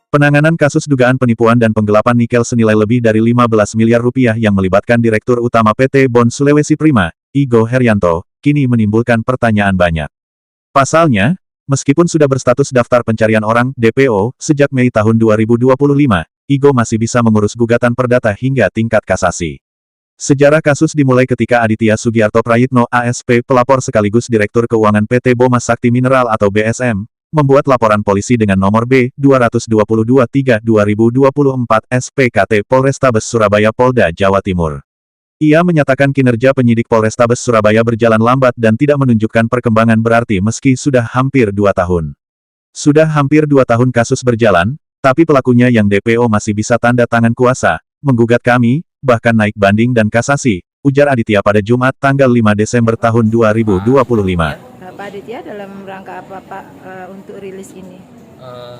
Penanganan kasus dugaan penipuan dan penggelapan nikel senilai lebih dari 15 miliar rupiah yang melibatkan Direktur Utama PT Bon Sulawesi Prima, Igo Herianto, kini menimbulkan pertanyaan banyak. Pasalnya, meskipun sudah berstatus daftar pencarian orang (DPO) sejak Mei tahun 2025, Igo masih bisa mengurus gugatan perdata hingga tingkat kasasi. Sejarah kasus dimulai ketika Aditya Sugiarto Prayitno ASP, pelapor sekaligus Direktur Keuangan PT Boma Sakti Mineral atau BSM, membuat laporan polisi dengan nomor B-222-3-2024 SPKT Polrestabes Surabaya Polda Jawa Timur. Ia menyatakan kinerja penyidik Polrestabes Surabaya berjalan lambat dan tidak menunjukkan perkembangan berarti meski sudah hampir 2 tahun. Sudah hampir 2 tahun kasus berjalan, tapi pelakunya yang DPO masih bisa tanda tangan kuasa, menggugat kami, bahkan naik banding dan kasasi, ujar Aditya pada Jumat tanggal 5 Desember tahun 2025. Pak Aditya dalam rangka apa Pak untuk rilis ini?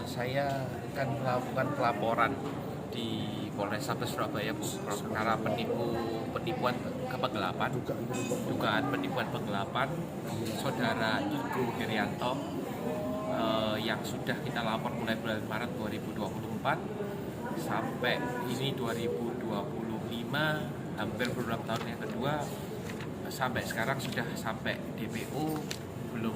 Saya akan melakukan pelaporan di Polrestabes Surabaya perkara penipuan penggelapan, dugaan penipuan penggelapan saudara Igo Herianto yang sudah kita lapor mulai bulan Maret 2024 sampai ini 2025, hampir beberapa tahun yang kedua, sampai sekarang sudah sampai DPO, belum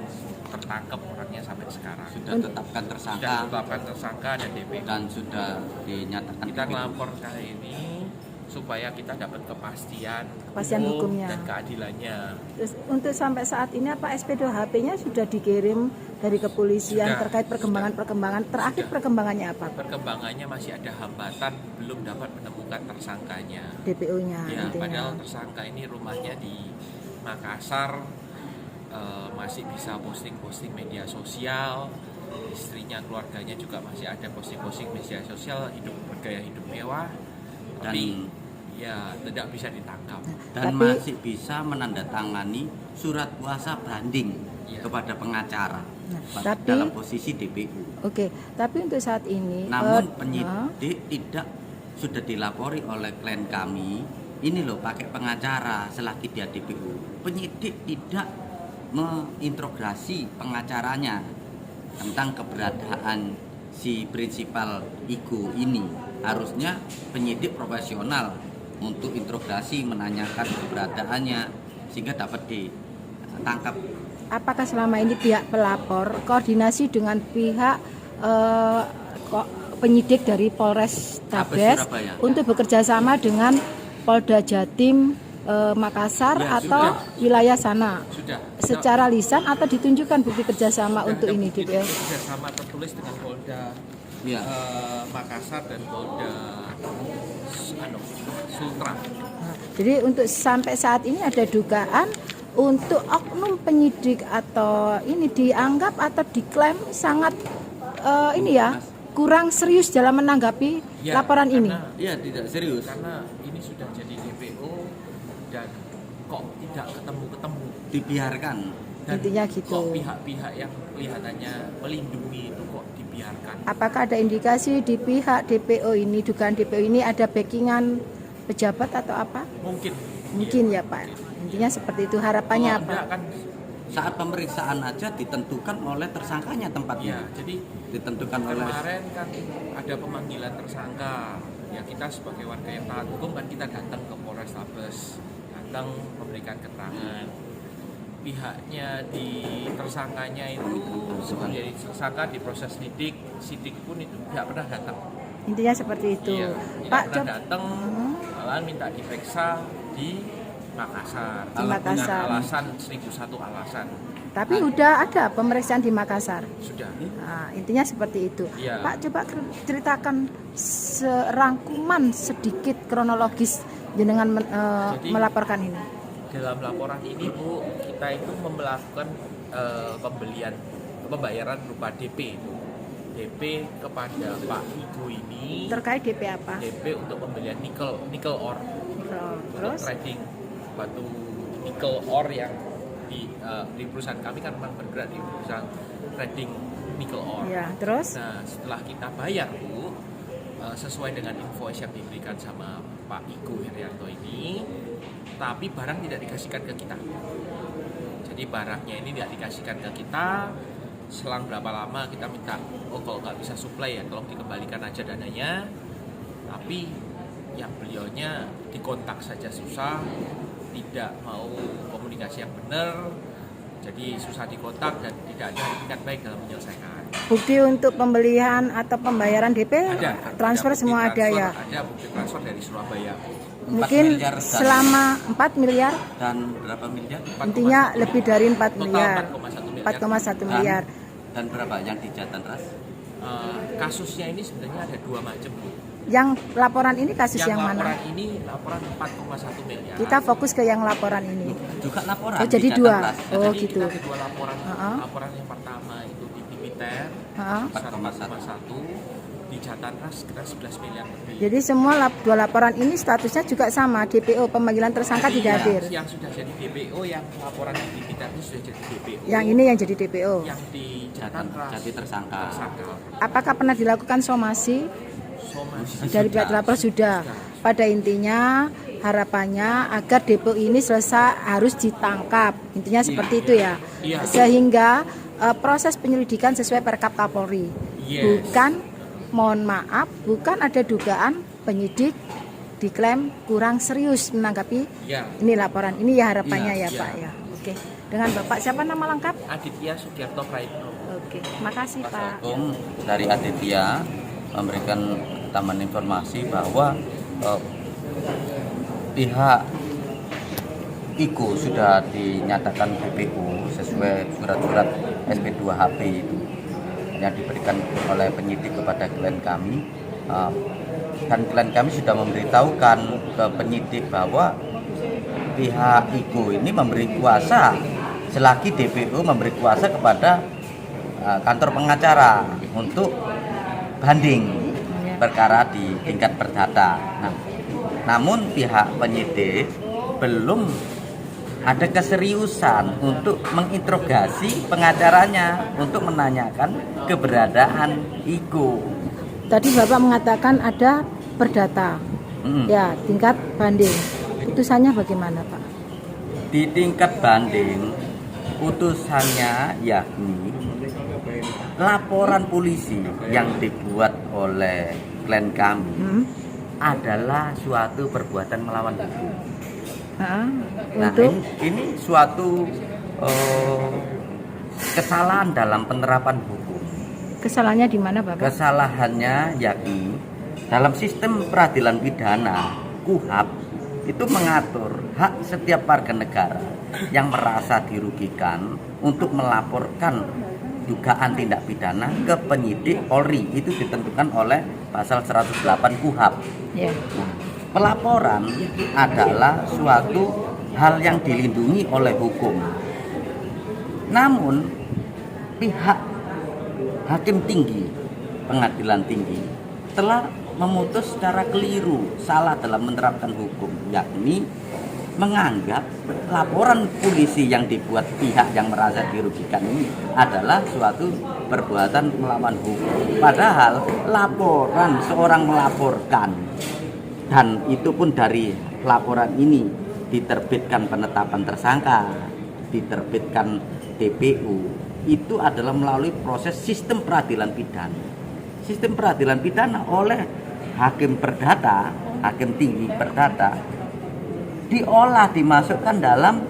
tertangkap orangnya sampai sekarang. Sudah tetapkan tersangka. Sudah tetapkan tersangka dan DPO. Dan sudah dinyatakan. Kita melapor kali ini supaya kita dapat kepastian hukumnya dan keadilannya. Terus untuk sampai saat ini apa SP2HP-nya sudah dikirim dari kepolisian terkait perkembangan terakhir sudah. Perkembangannya apa? Perkembangannya masih ada hambatan, belum dapat menemukan tersangkanya. DPO-nya. Ya, padahal tersangka ini rumahnya di Makassar, masih bisa posting-posting media sosial, istrinya, keluarganya juga masih ada posting-posting media sosial, bergaya hidup mewah, tapi ya tidak bisa ditangkap. Dan masih bisa menandatangani surat kuasa banding kepada pengacara dalam posisi DPU. Oke, tapi untuk saat ini, namun penyidik tidak sudah dilapori oleh klien kami, ini loh pakai pengacara selagi dia DPU. Penyidik tidak menginterogasi pengacaranya tentang keberadaan si prinsipal Igo ini. Harusnya penyidik profesional untuk interogasi, menanyakan keberadaannya sehingga dapat ditangkap. Apakah selama ini pihak pelapor koordinasi dengan pihak penyidik dari Polrestabes untuk bekerja sama dengan Polda Jatim, Makassar atau wilayah sana? Sudah. Secara lisan atau ditunjukkan bukti kerjasama untuk ini DPO? Kerjasama tertulis dengan Polda Makassar dan Polda Sultra. Jadi untuk sampai saat ini ada dugaan untuk oknum penyidik atau ini dianggap atau diklaim sangat kurang serius dalam menanggapi laporan ini. Iya, tidak serius. Karena ini sudah jadi DPO dan kok tidak ketemu-ketemu, dibiarkan. Dan intinya gitu. Kok pihak-pihak yang kelihatannya melindungi itu kok dibiarkan? Apakah ada indikasi di pihak DPO ini, dugaan DPO ini ada backingan pejabat atau apa? Mungkin ya Pak. Intinya seperti itu. Harapannya apa? Kan saat pemeriksaan aja ditentukan oleh tersangkanya tempatnya. Jadi ditentukan oleh. Kemarin kan ada pemanggilan tersangka. Ya kita sebagai warga yang taat hukum kan kita datang ke Polrestabes, datang memberikan keterangan. Pihaknya di tersangkanya itu sebelum jadi tersangka diproses sidik pun itu tidak pernah datang. Intinya seperti itu. Iya, Pak pernah datang, malah minta diperiksa di Makassar. Dengan alasan 1001 alasan. Tapi udah ada pemeriksaan di Makassar. Sudah. Nah, intinya seperti itu. Ya. Pak, coba ceritakan serangkuman sedikit kronologis dengan melaporkan ini. Dalam laporan ini Bu, kita itu melakukan pembayaran berupa DP. DP kepada Pak Igo ini. Terkait DP apa? DP untuk pembelian nikel ore. Terus trading batu nikel ore yang di perusahaan kami kan memang bergerak di perusahaan trading nikel ore. Ya, terus? Nah, setelah kita bayar Bu, sesuai dengan invoice yang diberikan sama Pak Igo Herianto ini, tapi barang tidak dikasihkan ke kita. Jadi barangnya ini tidak dikasihkan ke kita, selang berapa lama kita minta, oh kalau nggak bisa supply ya tolong dikembalikan aja dananya. Tapi yang beliaunya dikontak saja susah, tidak mau komunikasi yang benar, jadi susah dikontak dan tidak ada etikat baik dalam menyelesaikan. Bukti untuk pembelian atau pembayaran DP transfer bukti semua ada ya. Ada bukti transfer dari Surabaya. 4 Mungkin miliar selama 4 miliar, dan berapa miliar? intinya lebih dari 4 Total miliar. 4,1 miliar. 4,1 miliar. Dan berapa yang di Jatan Ras? Kasusnya ini sebenarnya ada dua macam, Bu. Yang laporan ini kasus yang laporan mana? ini laporan 4,1 miliar. Kita fokus ke yang laporan ini. Juga laporan. Oh, jadi di Jatan dua. Ras. Oh, Jadi gitu. kita ada dua laporan. Uh-uh. Laporan yang pertama itu di Tipiter Ha-ha. 4,1, di Jatan Ras sekitar 11 miliar lebih. Jadi semua dua laporan ini statusnya juga sama, DPO pemanggilan tersangka Jadi tidak hadir. yang sudah jadi DPO, yang laporan yang di Tipiter itu sudah jadi DPO. Yang ini yang jadi DPO. Yang di Jatan Ras Jadi tersangka. Apakah pernah dilakukan somasi Somasi. dari pihak terlapor? Sudah. Pada intinya harapannya agar DPO ini selesai harus ditangkap. Intinya seperti itu ya. Iya. Sehingga proses penyelidikan sesuai Perkap Kapolri. Yes. Bukan, mohon maaf, bukan ada dugaan penyidik diklaim kurang serius menanggapi Ya, ini laporan. Ini ya harapannya Iya, ya iya. Pak ya. Oke. Dengan Bapak siapa nama lengkap? Aditya Sugiarto Praitno. Oke. Makasih Pak. Hukum dari Aditya memberikan tambahan informasi bahwa pihak IKO sudah dinyatakan DPO sesuai surat-surat SP2HP itu yang diberikan oleh penyidik kepada klien kami, dan klien kami sudah memberitahukan ke penyidik bahwa pihak IKO ini memberi kuasa selagi DPO memberi kuasa kepada kantor pengacara untuk banding perkara di tingkat perdata. Nah, namun pihak penyidik belum ada keseriusan untuk menginterogasi pengacaranya untuk menanyakan keberadaan IKO. Tadi Bapak mengatakan ada perdata. Ya, tingkat banding. Putusannya bagaimana, Pak? Di tingkat banding, putusannya yakni laporan polisi yang dibuat oleh klien kami adalah suatu perbuatan melawan hukum. Nah, Untuk ini suatu kesalahan dalam penerapan hukum. kesalahannya di mana, Bapak? Kesalahannya yakni dalam sistem peradilan pidana KUHAP itu mengatur hak setiap warga negara yang merasa dirugikan untuk melaporkan dugaan tindak pidana ke penyidik Polri. Itu ditentukan oleh pasal 108 KUHAP. Ya. Pelaporan adalah suatu hal yang dilindungi oleh hukum. Namun pihak hakim tinggi, pengadilan tinggi telah memutus secara keliru, salah dalam menerapkan hukum, yakni menganggap laporan polisi yang dibuat pihak yang merasa dirugikan ini adalah suatu perbuatan melawan hukum. Padahal laporan, seorang melaporkan, dan itu pun dari laporan ini diterbitkan penetapan tersangka, diterbitkan DPO, itu adalah melalui proses sistem peradilan pidana. Sistem peradilan pidana oleh hakim perdata, hakim tinggi perdata, diolah, dimasukkan dalam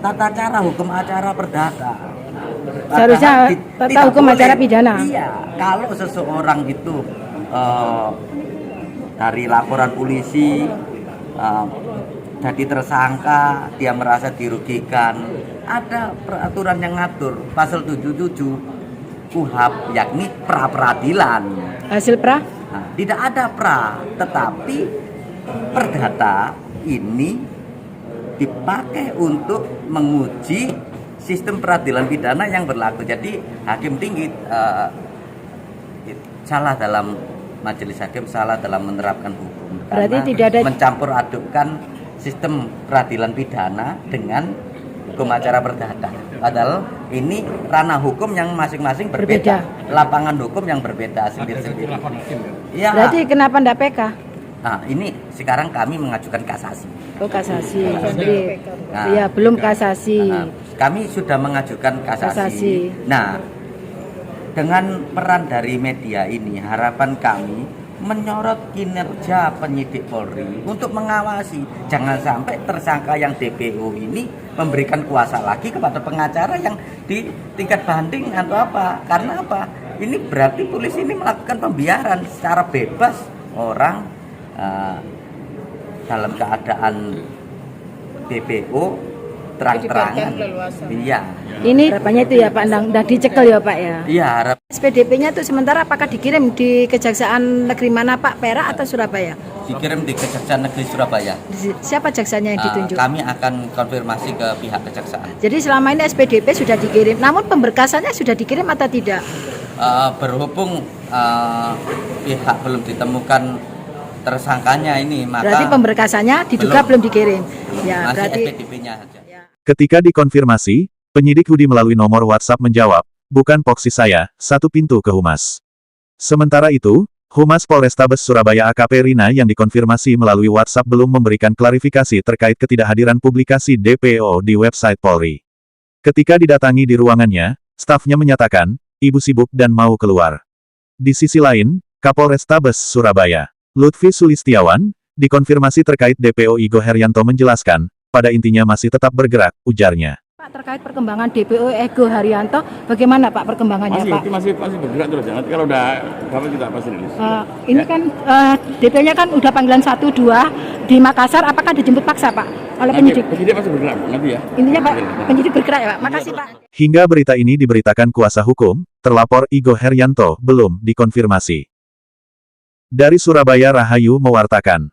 tata cara hukum acara perdata. Seharusnya tata hukum acara pidana. Iya, kalau seseorang itu dari laporan polisi jadi tersangka, dia merasa dirugikan, ada peraturan yang ngatur pasal 77 KUHAP, yakni pra peradilan. Hasil pra? Nah, tidak ada pra, tetapi perdata ini dipakai untuk menguji sistem peradilan pidana yang berlaku. Jadi hakim tinggi salah dalam majelis hakim, salah dalam menerapkan hukum. Berarti karena tidak ada mencampur adukkan sistem peradilan pidana dengan hukum acara perdata. Padahal ini ranah hukum yang masing-masing berbeda. Lapangan hukum yang berbeda sendiri-sendiri. Ya. Berarti kenapa ndak PK? Nah, ini sekarang kami mengajukan kasasi. Oh, kasasi. Jadi Nah, ya belum kasasi. kami sudah mengajukan kasasi. Nah, dengan peran dari media ini, harapan kami menyorot kinerja penyidik Polri untuk mengawasi jangan sampai tersangka yang DPO ini memberikan kuasa lagi kepada pengacara yang di tingkat banding atau apa. Karena apa? Ini berarti polisi ini melakukan pembiaran secara bebas orang dalam keadaan DPO terang-terangan. Iya. Ini harapannya itu ya Pak, udah dicekel ya Pak ya. Iya, harap SPDP-nya itu sementara apakah dikirim di Kejaksaan Negeri mana Pak, Perak atau Surabaya? dikirim di Kejaksaan Negeri Surabaya. Siapa jaksanya yang ditunjuk? Kami akan konfirmasi ke pihak kejaksaan. Jadi selama ini SPDP sudah dikirim, namun pemberkasannya sudah dikirim atau tidak? Berhubung pihak belum ditemukan tersangkanya ini, maka Berarti pemberkasannya diduga belum dikirim. Ya, masih berarti SPDP-nya saja. Ketika dikonfirmasi, penyidik Hudi melalui nomor WhatsApp menjawab, bukan poksi saya, satu pintu ke Humas. Sementara itu, Humas Polrestabes Surabaya AKP Rina yang dikonfirmasi melalui WhatsApp belum memberikan klarifikasi terkait ketidakhadiran publikasi DPO di website Polri. Ketika didatangi di ruangannya, stafnya menyatakan, ibu sibuk dan mau keluar. Di sisi lain, Kapolrestabes Surabaya, Lutfi Sulistiawan, dikonfirmasi terkait DPO Igo Heryanto menjelaskan, pada intinya masih tetap bergerak, ujarnya. Pak, terkait perkembangan DPO Igo Heryanto, bagaimana Pak perkembangannya Pak? Masih bergerak terus ya. Nanti kalau udah dapat kita pasti rilis. Ini kan DPO-nya kan udah panggilan 1, 2 di Makassar, apakah dijemput paksa Pak oleh penyidik? Penyidik masih bergerak nanti ya. Intinya Pak, penyidik bergerak ya Pak. Makasih Pak. Hingga berita ini diberitakan kuasa hukum, terlapor Igo Heryanto belum dikonfirmasi. Dari Surabaya Rahayu mewartakan.